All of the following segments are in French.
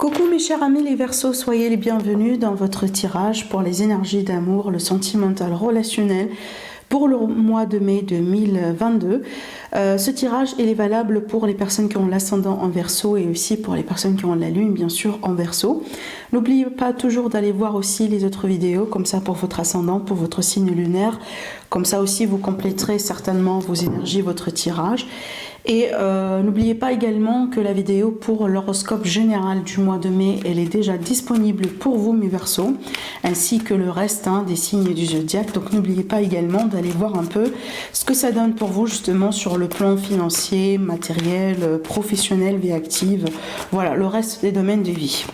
Coucou mes chers amis les Verseaux, soyez les bienvenus dans votre tirage pour les énergies d'amour, le sentimental relationnel pour le mois de mai 2022. Ce tirage il est valable pour les personnes qui ont l'ascendant en Verseau et aussi pour les personnes qui ont la lune bien sûr en Verseau. N'oubliez pas toujours d'aller voir aussi les autres vidéos comme ça pour votre ascendant, pour votre signe lunaire. Comme ça aussi vous compléterez certainement vos énergies, votre tirage. Et n'oubliez pas également que la vidéo pour l'horoscope général du mois de mai, elle est déjà disponible pour vous mes Verseaux, ainsi que le reste des signes du zodiaque. Donc n'oubliez pas également d'aller voir un peu ce que ça donne pour vous justement sur le plan financier, matériel, professionnel, vie active, voilà le reste des domaines de vie.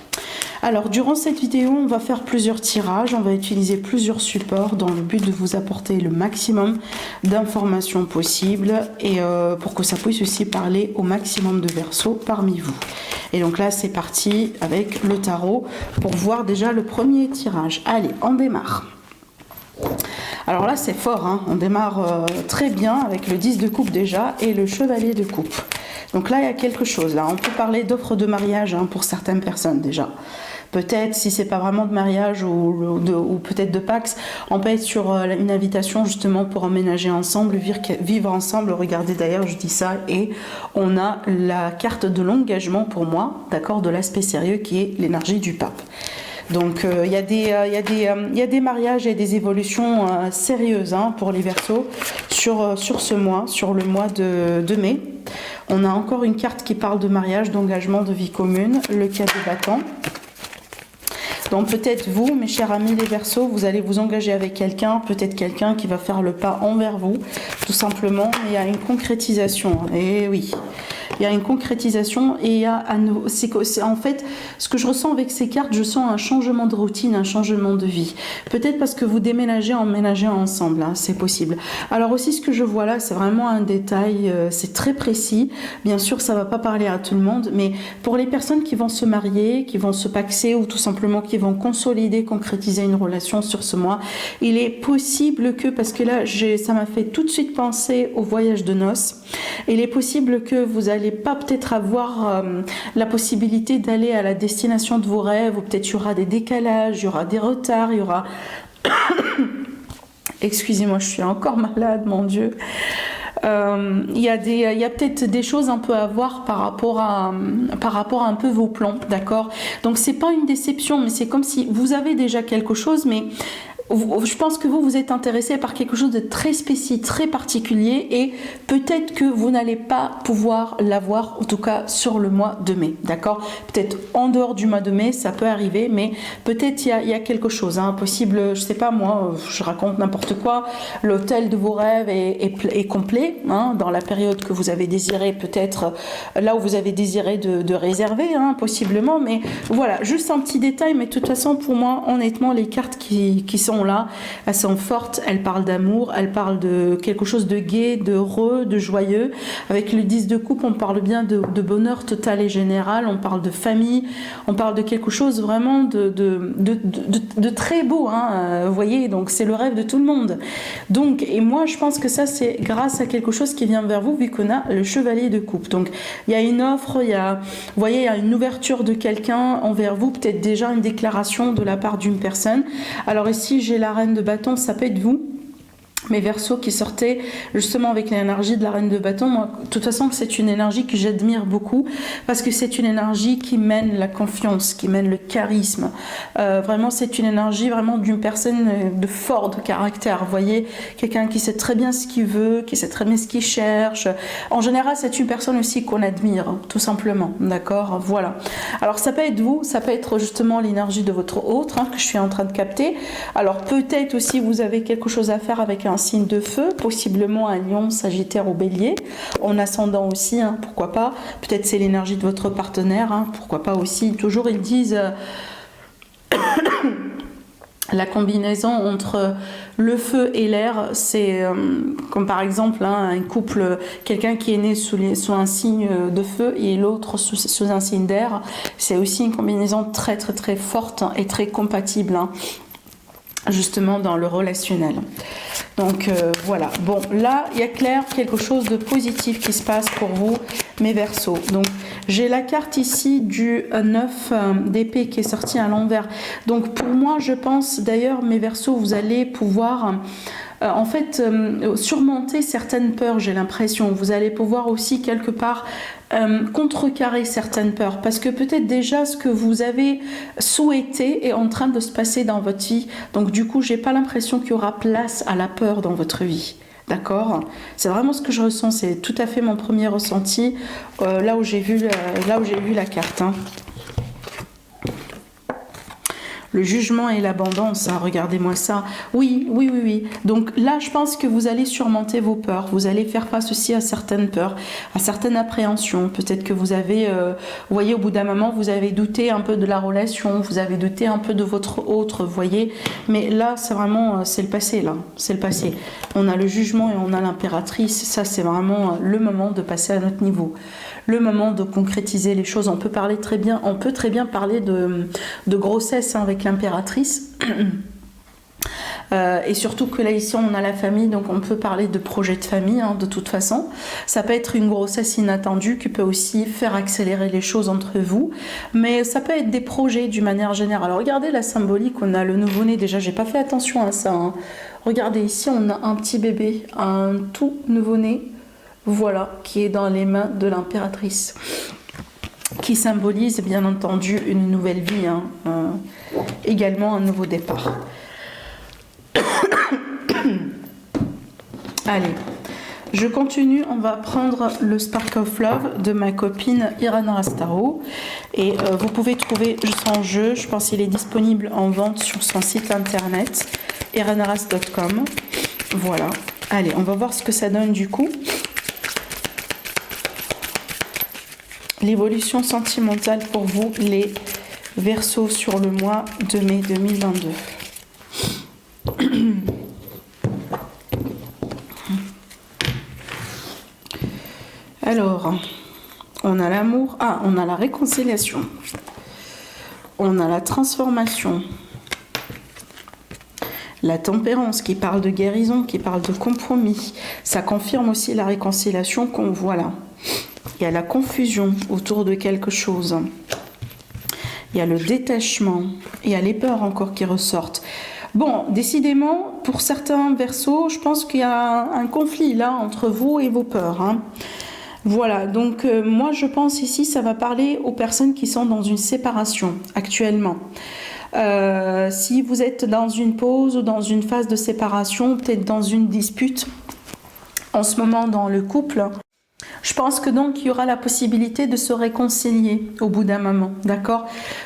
Alors durant cette vidéo on va faire plusieurs tirages, on va utiliser plusieurs supports dans le but de vous apporter le maximum d'informations possibles et pour que ça puisse aussi parler au maximum de Verseaux parmi vous. Et donc là c'est parti avec le tarot pour voir déjà le premier tirage. Allez, on démarre. Alors là c'est fort, on démarre très bien avec le 10 de coupe déjà et le chevalier de coupe. Donc là il y a quelque chose, là on peut parler d'offre de mariage pour certaines personnes déjà. Peut-être si c'est pas vraiment de mariage ou peut-être de Pax, on peut être sur une invitation justement pour emménager ensemble, vivre ensemble. Regardez d'ailleurs je dis ça et on a la carte de l'engagement pour moi, d'accord, de l'aspect sérieux qui est l'énergie du pape. Donc il y a des mariages et des évolutions sérieuses pour les Verseaux sur ce mois, sur le mois de mai. On a encore une carte qui parle de mariage, d'engagement, de vie commune, le 4 de bâton. Donc peut-être vous, mes chers amis les Verseaux, vous allez vous engager avec quelqu'un, peut-être quelqu'un qui va faire le pas envers vous, tout simplement. Il y a une concrétisation, et oui, il y a une concrétisation et il y a c'est en fait ce que je ressens avec ces cartes, je sens un changement de routine, un changement de vie. Peut-être parce que vous déménagez, emménagez ensemble, c'est possible. Alors aussi ce que je vois là, c'est vraiment un détail, c'est très précis. Bien sûr, ça va pas parler à tout le monde, mais pour les personnes qui vont se marier, qui vont se paxer ou tout simplement qui vont consolider, concrétiser une relation sur ce mois, il est possible que, parce que là ça m'a fait tout de suite penser au voyage de noces, il est possible que vous n'allez pas peut-être avoir la possibilité d'aller à la destination de vos rêves, ou peut-être il y aura des décalages, il y aura des retards, il y aura excusez-moi, je suis encore malade, mon Dieu. Il y a peut-être des choses un peu à voir par rapport à un peu vos plans, d'accord? Donc c'est pas une déception, mais c'est comme si vous avez déjà quelque chose, mais je pense que vous êtes intéressé par quelque chose de très spécifique, très particulier et peut-être que vous n'allez pas pouvoir l'avoir, en tout cas sur le mois de mai, d'accord? Peut-être en dehors du mois de mai, ça peut arriver, mais peut-être il y a quelque chose, possible, je sais pas moi, je raconte n'importe quoi, l'hôtel de vos rêves est complet, dans la période que vous avez désiré, peut-être là où vous avez désiré de réserver, possiblement, mais voilà, juste un petit détail, mais de toute façon pour moi, honnêtement, les cartes qui sont là, elles sont fortes, elles parlent d'amour, elles parlent de quelque chose de gai, d'heureux, de joyeux. Avec le 10 de coupe, on parle bien de bonheur total et général, on parle de famille, on parle de quelque chose vraiment de très beau, vous voyez, donc c'est le rêve de tout le monde. Donc, et moi je pense que ça c'est grâce à quelque chose qui vient vers vous, vu qu'on a le chevalier de coupe. Donc il y a une offre, vous voyez, il y a une ouverture de quelqu'un envers vous, peut-être déjà une déclaration de la part d'une personne. Alors ici j'ai la reine de bâton, ça peut être vous, mes Verseaux qui sortaient justement avec l'énergie de la reine de bâton. Moi, de toute façon, c'est une énergie que j'admire beaucoup parce que c'est une énergie qui mène la confiance, qui mène le charisme. Vraiment, c'est une énergie vraiment d'une personne de fort de caractère. Vous voyez, quelqu'un qui sait très bien ce qu'il veut, qui sait très bien ce qu'il cherche. En général, c'est une personne aussi qu'on admire, tout simplement. D'accord? Voilà. Alors, ça peut être vous, ça peut être justement l'énergie de votre autre que je suis en train de capter. Alors, peut-être aussi vous avez quelque chose à faire avec un signe de feu, possiblement un lion, sagittaire ou bélier, en ascendant aussi, pourquoi pas, peut-être c'est l'énergie de votre partenaire, pourquoi pas aussi, toujours ils disent la combinaison entre le feu et l'air, c'est comme par exemple un couple, quelqu'un qui est né sous un signe de feu et l'autre sous un signe d'air, c'est aussi une combinaison très très très forte et très compatible. justement dans le relationnel. Donc voilà, bon là il y a clair quelque chose de positif qui se passe pour vous mes Verseaux. Donc j'ai la carte ici du 9 d'épée qui est sortie à l'envers. Donc pour moi je pense d'ailleurs mes Verseaux, vous allez pouvoir en fait surmonter certaines peurs, j'ai l'impression. Vous allez pouvoir aussi quelque part contrecarrer certaines peurs, parce que peut-être déjà ce que vous avez souhaité est en train de se passer dans votre vie. Donc du coup j'ai pas l'impression qu'il y aura place à la peur dans votre vie. D'accord, c'est vraiment ce que je ressens, c'est tout à fait mon premier ressenti là où j'ai vu la carte. Hein. Le jugement et l'abondance, hein, regardez-moi ça. Oui. Donc là, je pense que vous allez surmonter vos peurs. Vous allez faire face aussi à certaines peurs, à certaines appréhensions. Peut-être que vous avez, vous voyez, au bout d'un moment, vous avez douté un peu de la relation, vous avez douté un peu de votre autre, vous voyez. Mais là, c'est vraiment, c'est le passé, là. C'est le passé. On a le jugement et on a l'impératrice. Ça, c'est vraiment le moment de passer à notre niveau. Le moment de concrétiser les choses. On peut très bien parler de grossesse, hein, avec l'impératrice. Et surtout que là ici on a la famille, donc on peut parler de projet de famille, hein, de toute façon. Ça peut être une grossesse inattendue qui peut aussi faire accélérer les choses entre vous, mais ça peut être des projets d'une manière générale. Alors regardez la symbolique, on a le nouveau-né, déjà j'ai pas fait attention à ça, hein. Regardez ici on a un petit bébé, un tout nouveau-né, voilà, qui est dans les mains de l'impératrice, qui symbolise bien entendu une nouvelle vie, hein, également un nouveau départ. Allez, je continue, on va prendre le Spark of Love de ma copine Irana Rastaro, et vous pouvez trouver son jeu, je pense qu'il est disponible en vente sur son site internet iranaras.com. Voilà, allez, on va voir ce que ça donne du coup. L'évolution sentimentale pour vous, les Verseaux, sur le mois de mai 2022. Alors, on a l'amour, on a la réconciliation, on a la transformation, la tempérance qui parle de guérison, qui parle de compromis. Ça confirme aussi la réconciliation qu'on voit là. Il y a la confusion autour de quelque chose. Il y a le détachement. Il y a les peurs encore qui ressortent. Bon, décidément, pour certains Verseaux, je pense qu'il y a un conflit là entre vous et vos peurs. Hein. Voilà, donc moi je pense ici, ça va parler aux personnes qui sont dans une séparation actuellement. Si vous êtes dans une pause ou dans une phase de séparation, peut-être dans une dispute en ce moment dans le couple, je pense que donc il y aura la possibilité de se réconcilier au bout d'un moment, d'accord?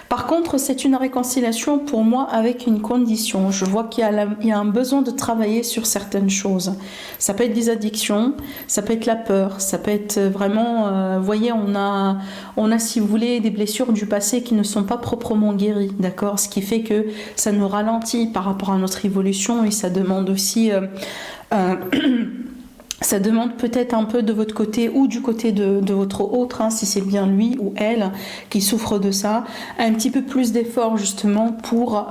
Par contre, c'est une réconciliation pour moi avec une condition. Je vois qu'il y a un besoin de travailler sur certaines choses. Ça peut être des addictions, ça peut être la peur, ça peut être vraiment, vous voyez, on a, si vous voulez, des blessures du passé qui ne sont pas proprement guéries, d'accord? Ce qui fait que ça nous ralentit par rapport à notre évolution, et ça demande aussi... ça demande peut-être un peu de votre côté ou du côté de votre autre, hein, si c'est bien lui ou elle qui souffre de ça, un petit peu plus d'effort justement pour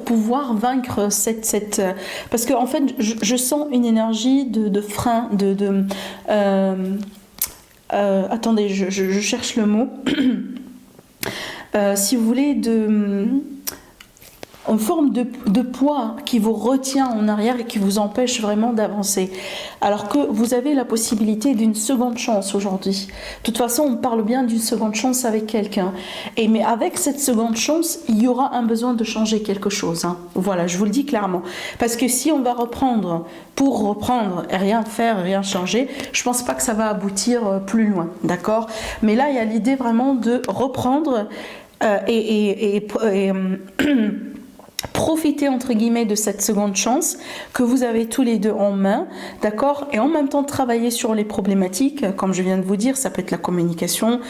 pouvoir vaincre cette parce que en fait je sens une énergie de frein, attendez, je cherche le mot, si vous voulez, en forme de poids qui vous retient en arrière et qui vous empêche vraiment d'avancer. Alors que vous avez la possibilité d'une seconde chance aujourd'hui. De toute façon, on parle bien d'une seconde chance avec quelqu'un. Mais avec cette seconde chance, il y aura un besoin de changer quelque chose. Hein. Voilà, je vous le dis clairement. Parce que si on va reprendre pour reprendre et rien faire, rien changer, je pense pas que ça va aboutir plus loin. D'accord ? Mais là, il y a l'idée vraiment de reprendre profitez entre guillemets de cette seconde chance que vous avez tous les deux en main, d'accord, et en même temps travailler sur les problématiques, comme je viens de vous dire. Ça peut être la communication,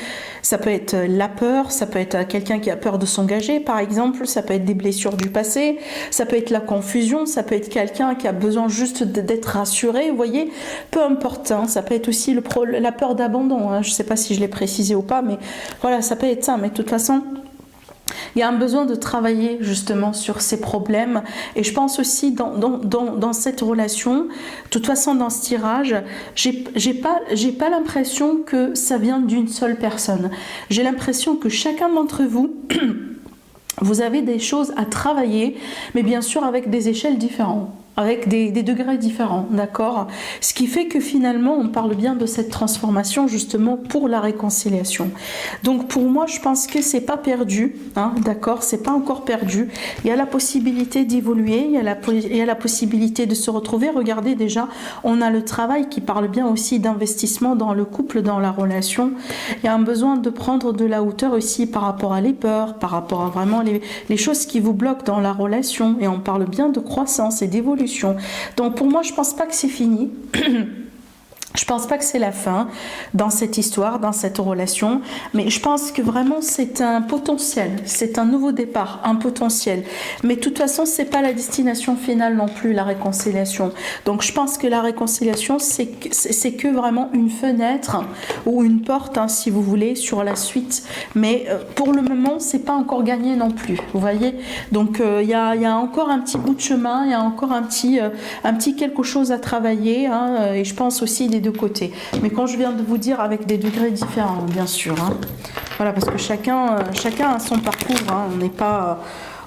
ça peut être la peur, ça peut être quelqu'un qui a peur de s'engager par exemple, ça peut être des blessures du passé, ça peut être la confusion, ça peut être quelqu'un qui a besoin juste d'être rassuré, vous voyez, peu importe, hein. Ça peut être aussi la peur d'abandon, hein. Je ne sais pas si je l'ai précisé ou pas, mais voilà, ça peut être ça, mais de toute façon Il y a un besoin de travailler justement sur ces problèmes. Et je pense aussi dans cette relation, de toute façon dans ce tirage, j'ai pas l'impression que ça vient d'une seule personne. J'ai l'impression que chacun d'entre vous, vous avez des choses à travailler, mais bien sûr avec des échelles différentes, avec des degrés différents, d'accord? Ce qui fait que finalement, on parle bien de cette transformation justement pour la réconciliation. Donc pour moi, je pense que c'est pas perdu, hein, d'accord? C'est pas encore perdu. Il y a la possibilité d'évoluer, il y a la possibilité de se retrouver. Regardez déjà, on a le travail qui parle bien aussi d'investissement dans le couple, dans la relation. Il y a un besoin de prendre de la hauteur aussi par rapport à les peurs, par rapport à vraiment les choses qui vous bloquent dans la relation. Et on parle bien de croissance et d'évolution. Donc pour moi, je pense pas que c'est fini. Je pense pas que c'est la fin dans cette histoire, dans cette relation, mais je pense que vraiment c'est un potentiel, c'est un nouveau départ, un potentiel. Mais de toute façon, c'est pas la destination finale non plus, la réconciliation. Donc je pense que la réconciliation, c'est que vraiment une fenêtre ou une porte, hein, si vous voulez, sur la suite. Mais pour le moment, c'est pas encore gagné non plus. Vous voyez. Donc il y a encore un petit bout de chemin, il y a encore un petit quelque chose à travailler, hein, et je pense aussi des deux côtés. Mais quand je viens de vous dire avec des degrés différents, bien sûr. Hein. Voilà, parce que chacun a son parcours. Hein.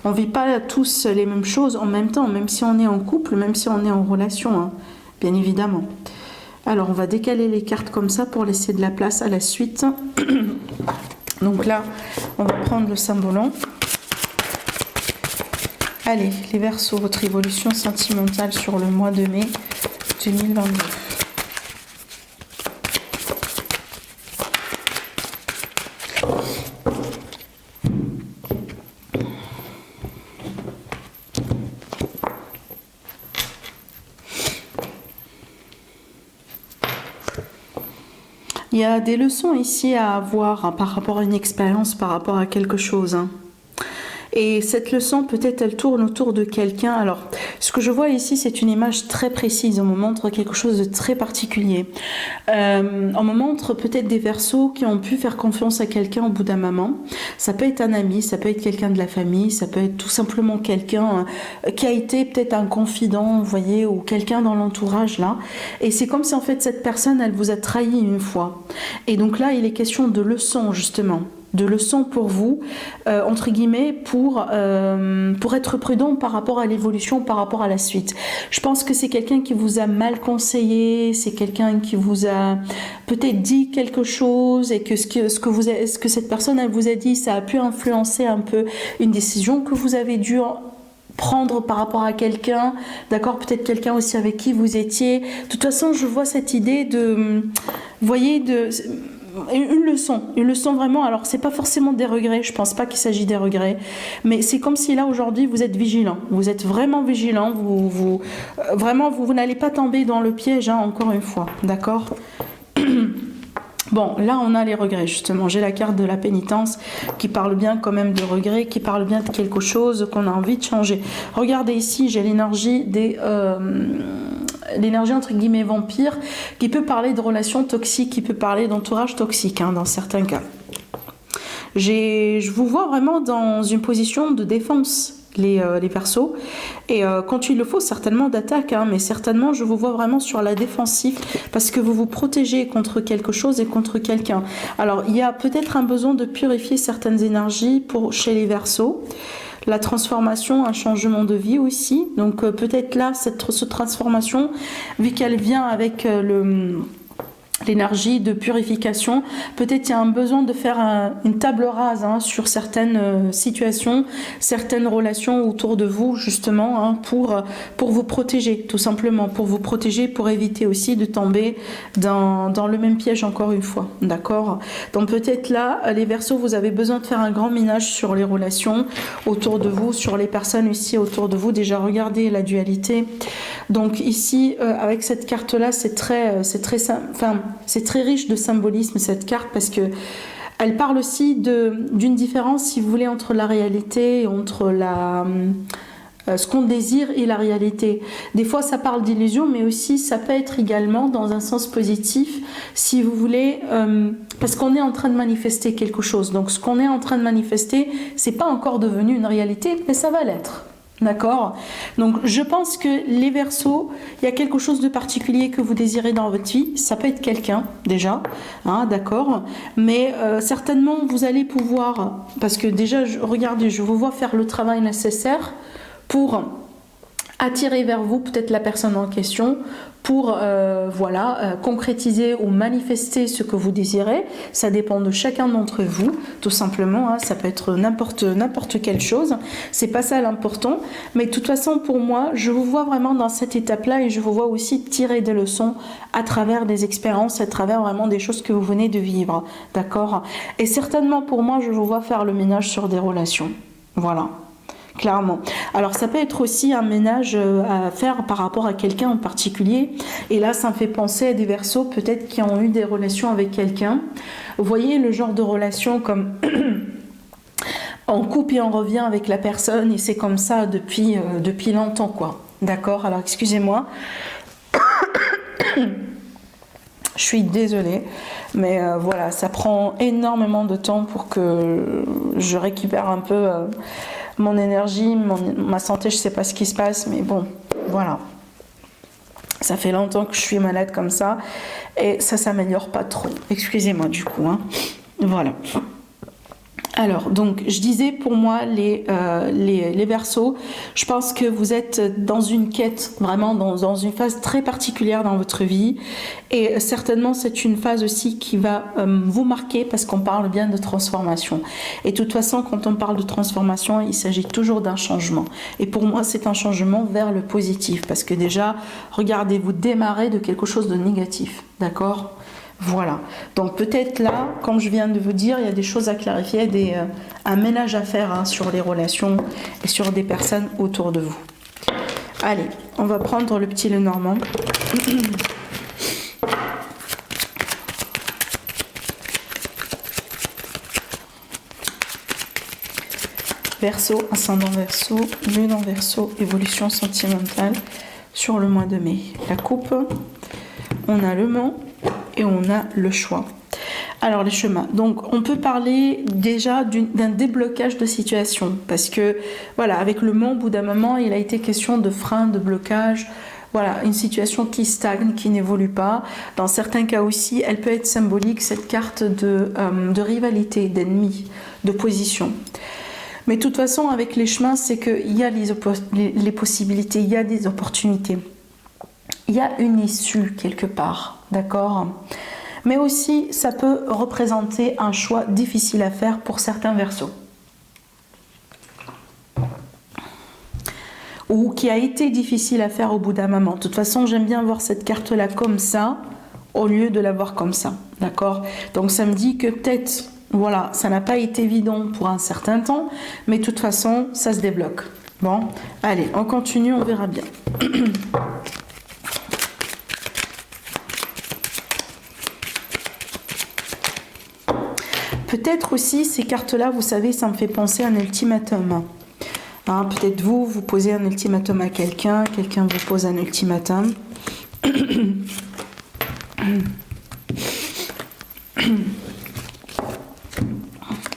On vit pas tous les mêmes choses en même temps, même si on est en couple, même si on est en relation, hein, bien évidemment. Alors, on va décaler les cartes comme ça pour laisser de la place à la suite. Donc là, on va prendre le cymbolant. Allez, les Verseaux, votre évolution sentimentale sur le mois de mai 2022. Il y a des leçons ici à avoir, hein, par rapport à une expérience, par rapport à quelque chose. Hein. Et cette leçon, peut-être, elle tourne autour de quelqu'un. Alors, ce que je vois ici, c'est une image très précise. On me montre quelque chose de très particulier. On me montre peut-être des Verseaux qui ont pu faire confiance à quelqu'un au bout d'un moment. Ça peut être un ami, ça peut être quelqu'un de la famille, ça peut être tout simplement quelqu'un qui a été peut-être un confident, vous voyez, ou quelqu'un dans l'entourage, là. Et c'est comme si, en fait, cette personne, elle vous a trahi une fois. Et donc là, il est question de leçons, justement. De leçons pour vous, entre guillemets, pour être prudent par rapport à l'évolution, par rapport à la suite. Je pense que c'est quelqu'un qui vous a mal conseillé, c'est quelqu'un qui vous a peut-être dit quelque chose et que ce que cette personne elle vous a dit, ça a pu influencer un peu une décision que vous avez dû prendre par rapport à quelqu'un, d'accord, peut-être quelqu'un aussi avec qui vous étiez. De toute façon, je vois cette idée de, vous voyez, une leçon vraiment. Alors c'est pas forcément des regrets, je pense pas qu'il s'agit des regrets, mais c'est comme si là aujourd'hui vous êtes vigilant, vous êtes vraiment vigilant, vous n'allez pas tomber dans le piège, hein, encore une fois, d'accord. Bon, là on a les regrets justement, j'ai la carte de la pénitence qui parle bien quand même de regrets, qui parle bien de quelque chose qu'on a envie de changer. Regardez ici, j'ai l'énergie l'énergie entre guillemets vampire, qui peut parler de relations toxiques, qui peut parler d'entourage toxique, hein, dans certains cas. Je vous vois vraiment dans une position de défense, les Verseaux, et quand il le faut, certainement d'attaque, hein, mais certainement je vous vois vraiment sur la défensive, parce que vous vous protégez contre quelque chose et contre quelqu'un. Alors il y a peut-être un besoin de purifier certaines énergies chez les Verseaux. La transformation, un changement de vie aussi. Donc peut-être là, cette transformation, vu qu'elle vient avec l'énergie de purification, peut-être il y a un besoin de faire une table rase, hein, sur certaines situations, certaines relations autour de vous, justement, hein, pour vous protéger, tout simplement, pour vous protéger, pour éviter aussi de tomber dans le même piège encore une fois, d'accord. Donc peut-être là, les Verseaux, vous avez besoin de faire un grand ménage sur les relations autour de vous, sur les personnes ici autour de vous. Déjà, regardez la dualité. Donc ici, avec cette carte-là, c'est très riche de symbolisme, cette carte, parce que elle parle aussi d'une différence, si vous voulez, entre la réalité et entre ce qu'on désire et la réalité. Des fois, ça parle d'illusion, mais aussi ça peut être également dans un sens positif, si vous voulez, parce qu'on est en train de manifester quelque chose. Donc, ce qu'on est en train de manifester, c'est pas encore devenu une réalité, mais ça va l'être. D'accord? Donc, je pense que les Verseaux, il y a quelque chose de particulier que vous désirez dans votre vie. Ça peut être quelqu'un, déjà, hein, d'accord? Mais certainement, vous allez pouvoir, parce que déjà, regardez, je vous vois faire le travail nécessaire pour attirer vers vous peut-être la personne en question pour concrétiser ou manifester ce que vous désirez. Ça dépend de chacun d'entre vous, tout simplement, hein. Ça peut être n'importe quelle chose, c'est pas ça l'important, mais de toute façon pour moi je vous vois vraiment dans cette étape là et je vous vois aussi tirer des leçons à travers des expériences, à travers vraiment des choses que vous venez de vivre, d'accord? Et certainement pour moi je vous vois faire le ménage sur des relations, voilà. Clairement. Alors ça peut être aussi un ménage à faire par rapport à quelqu'un en particulier. Et là, ça me fait penser à des Verseaux peut-être qui ont eu des relations avec quelqu'un. Vous voyez le genre de relation comme on coupe et on revient avec la personne et c'est comme ça depuis longtemps, quoi. D'accord? Alors excusez-moi. Je suis désolée, mais voilà, ça prend énormément de temps pour que je récupère un peu mon énergie, ma santé, je sais pas ce qui se passe, mais bon, voilà. Ça fait longtemps que je suis malade comme ça et ça s'améliore pas trop. Excusez-moi du coup, hein. Voilà. Alors, donc, je disais pour moi, les Verseaux, je pense que vous êtes dans une quête, vraiment dans une phase très particulière dans votre vie. Et certainement, c'est une phase aussi qui va vous marquer parce qu'on parle bien de transformation. Et de toute façon, quand on parle de transformation, il s'agit toujours d'un changement. Et pour moi, c'est un changement vers le positif. Parce que déjà, regardez, vous démarrez de quelque chose de négatif. D'accord ? Voilà, donc peut-être là, comme je viens de vous dire, il y a des choses à clarifier, un ménage à faire, hein, sur les relations et sur des personnes autour de vous. Allez, on va prendre le petit Lenormand. Verseau, ascendant Verseau, lune en Verseau, évolution sentimentale sur le mois de mai. La coupe, on a le Mont et on a le choix. Alors les chemins, donc on peut parler déjà d'un déblocage de situation parce que voilà, avec le Mont, au bout d'un moment, il a été question de frein, de blocage. Voilà, une situation qui stagne, qui n'évolue pas. Dans certains cas aussi, elle peut être symbolique, cette carte de rivalité, d'ennemi, d'opposition. Mais de toute façon, avec les chemins, c'est qu'il y a les possibilités, il y a des opportunités. Il y a une issue quelque part, d'accord? Mais aussi, ça peut représenter un choix difficile à faire pour certains Verseaux. Ou qui a été difficile à faire au bout d'un moment. De toute façon, j'aime bien voir cette carte-là comme ça, au lieu de la voir comme ça, d'accord? Donc ça me dit que peut-être, voilà, ça n'a pas été évident pour un certain temps, mais de toute façon, ça se débloque. Bon, allez, on continue, on verra bien. Peut-être aussi, ces cartes-là, vous savez, ça me fait penser à un ultimatum. Hein, peut-être vous posez un ultimatum à quelqu'un, quelqu'un vous pose un ultimatum.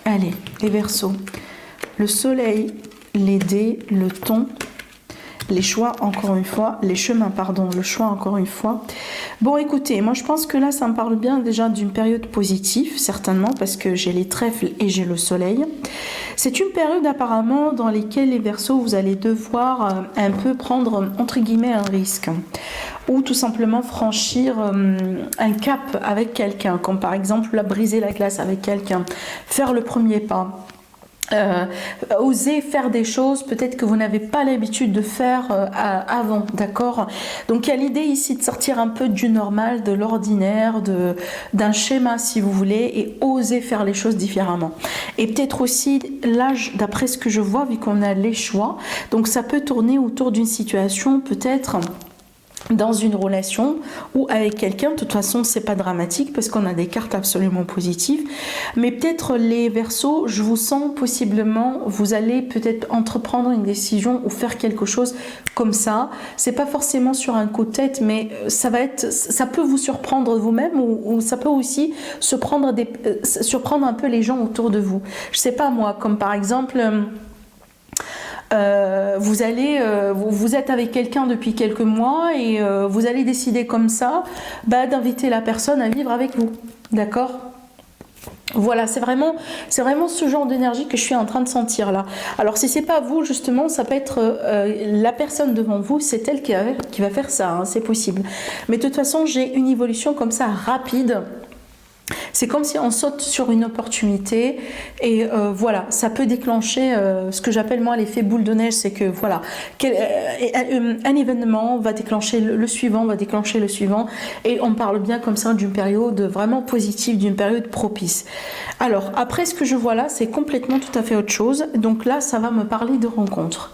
Allez, les Verseaux. Le soleil, les dés, le ton, les choix encore une fois, les chemins, pardon, le choix encore une fois. Bon, écoutez, moi je pense que là ça me parle bien déjà d'une période positive, certainement, parce que j'ai les trèfles et j'ai le soleil. C'est une période apparemment dans laquelle les Verseaux, vous allez devoir un peu prendre entre guillemets un risque, ou tout simplement franchir un cap avec quelqu'un, comme par exemple là, briser la glace avec quelqu'un, faire le premier pas. Oser faire des choses peut-être que vous n'avez pas l'habitude de faire avant, d'accord? Donc il y a l'idée ici de sortir un peu du normal, de l'ordinaire, d'un schéma si vous voulez, et oser faire les choses différemment. Et peut-être aussi l'âge, d'après ce que je vois, vu qu'on a les choix, donc ça peut tourner autour d'une situation peut-être dans une relation ou avec quelqu'un. De toute façon, c'est pas dramatique parce qu'on a des cartes absolument positives. Mais peut-être les Verseaux, je vous sens possiblement, vous allez peut-être entreprendre une décision ou faire quelque chose comme ça. C'est pas forcément sur un coup de tête, mais ça peut vous surprendre vous-même ou ça peut aussi surprendre un peu les gens autour de vous. Je sais pas moi, comme par exemple. Vous êtes avec quelqu'un depuis quelques mois et vous allez décider comme ça d'inviter la personne à vivre avec vous, d'accord? Voilà, c'est vraiment ce genre d'énergie que je suis en train de sentir là. Alors si c'est pas vous justement, ça peut être la personne devant vous, c'est elle qui va faire ça, hein, c'est possible. Mais de toute façon, j'ai une évolution comme ça rapide. C'est comme si on saute sur une opportunité et voilà, ça peut déclencher ce que j'appelle moi l'effet boule de neige, c'est que voilà, un événement va déclencher le suivant, va déclencher le suivant et on parle bien comme ça d'une période vraiment positive, d'une période propice. Alors après ce que je vois là, c'est complètement tout à fait autre chose. Donc là, ça va me parler de rencontres.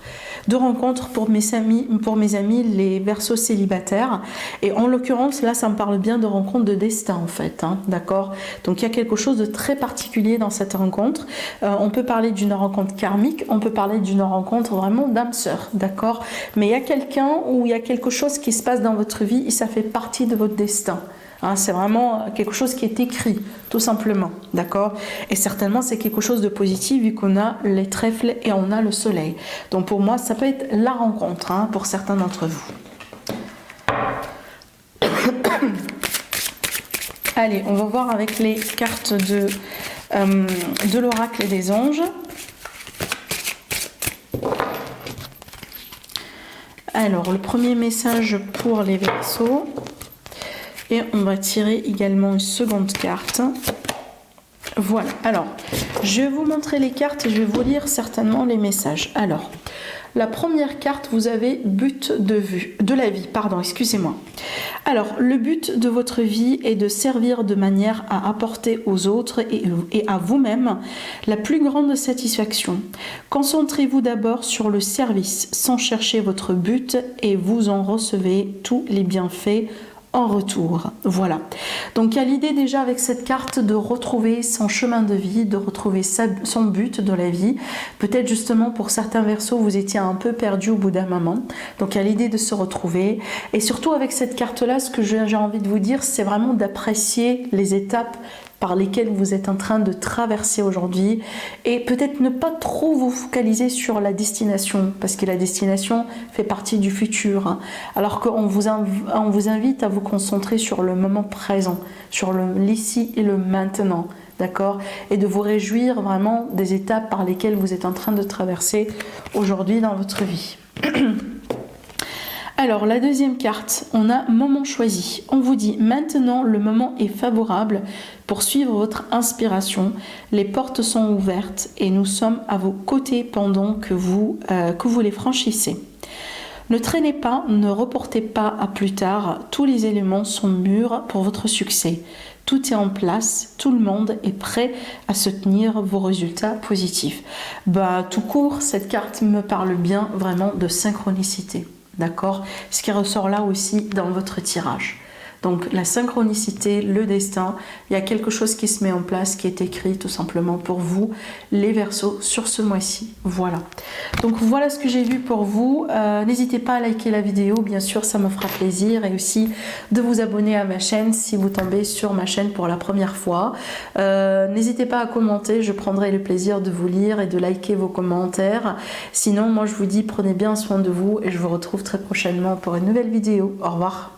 De rencontres pour mes amis les Verseaux célibataires, et en l'occurrence là ça me parle bien de rencontres de destin en fait, hein, d'accord. Donc il y a quelque chose de très particulier dans cette rencontre. On peut parler d'une rencontre karmique, on peut parler d'une rencontre vraiment d'âme sœur, d'accord, mais il y a quelqu'un ou il y a quelque chose qui se passe dans votre vie et ça fait partie de votre destin. Hein, c'est vraiment quelque chose qui est écrit, tout simplement, d'accord. Et certainement, c'est quelque chose de positif vu qu'on a les trèfles et on a le soleil. Donc pour moi, ça peut être la rencontre, hein, pour certains d'entre vous. Allez, on va voir avec les cartes de l'oracle et des anges. Alors, le premier message pour les Verseaux. Et on va tirer également une seconde carte. Voilà, alors, je vais vous montrer les cartes et je vais vous lire certainement les messages. Alors, la première carte, vous avez but de la vie, pardon, excusez-moi. Alors, le but de votre vie est de servir de manière à apporter aux autres et à vous-même la plus grande satisfaction. Concentrez-vous d'abord sur le service sans chercher votre but et vous en recevez tous les bienfaits en retour. Voilà. Donc il y a l'idée déjà avec cette carte de retrouver son chemin de vie, de retrouver son but de la vie. Peut-être justement pour certains Verseaux, vous étiez un peu perdu au bout d'un moment. Donc il y a l'idée de se retrouver. Et surtout avec cette carte-là, ce que j'ai envie de vous dire, c'est vraiment d'apprécier les étapes par lesquelles vous êtes en train de traverser aujourd'hui et peut-être ne pas trop vous focaliser sur la destination parce que la destination fait partie du futur, hein, alors qu'on vous invite à vous concentrer sur le moment présent, sur l'ici et le maintenant, d'accord, et de vous réjouir vraiment des étapes par lesquelles vous êtes en train de traverser aujourd'hui dans votre vie. Alors la deuxième carte, on a moment choisi. On vous dit maintenant le moment est favorable pour suivre votre inspiration. Les portes sont ouvertes et nous sommes à vos côtés pendant que vous les franchissez. Ne traînez pas, ne reportez pas à plus tard. Tous les éléments sont mûrs pour votre succès. Tout est en place, tout le monde est prêt à soutenir vos résultats positifs. Tout court, cette carte me parle bien vraiment de synchronicité. D'accord, ce qui ressort là aussi dans votre tirage. Donc la synchronicité, le destin, il y a quelque chose qui se met en place, qui est écrit tout simplement pour vous, les Verseaux, sur ce mois-ci. Voilà. Donc voilà ce que j'ai vu pour vous. N'hésitez pas à liker la vidéo, bien sûr, ça me fera plaisir. Et aussi de vous abonner à ma chaîne si vous tombez sur ma chaîne pour la première fois. N'hésitez pas à commenter, je prendrai le plaisir de vous lire et de liker vos commentaires. Sinon, moi je vous dis, prenez bien soin de vous et je vous retrouve très prochainement pour une nouvelle vidéo. Au revoir.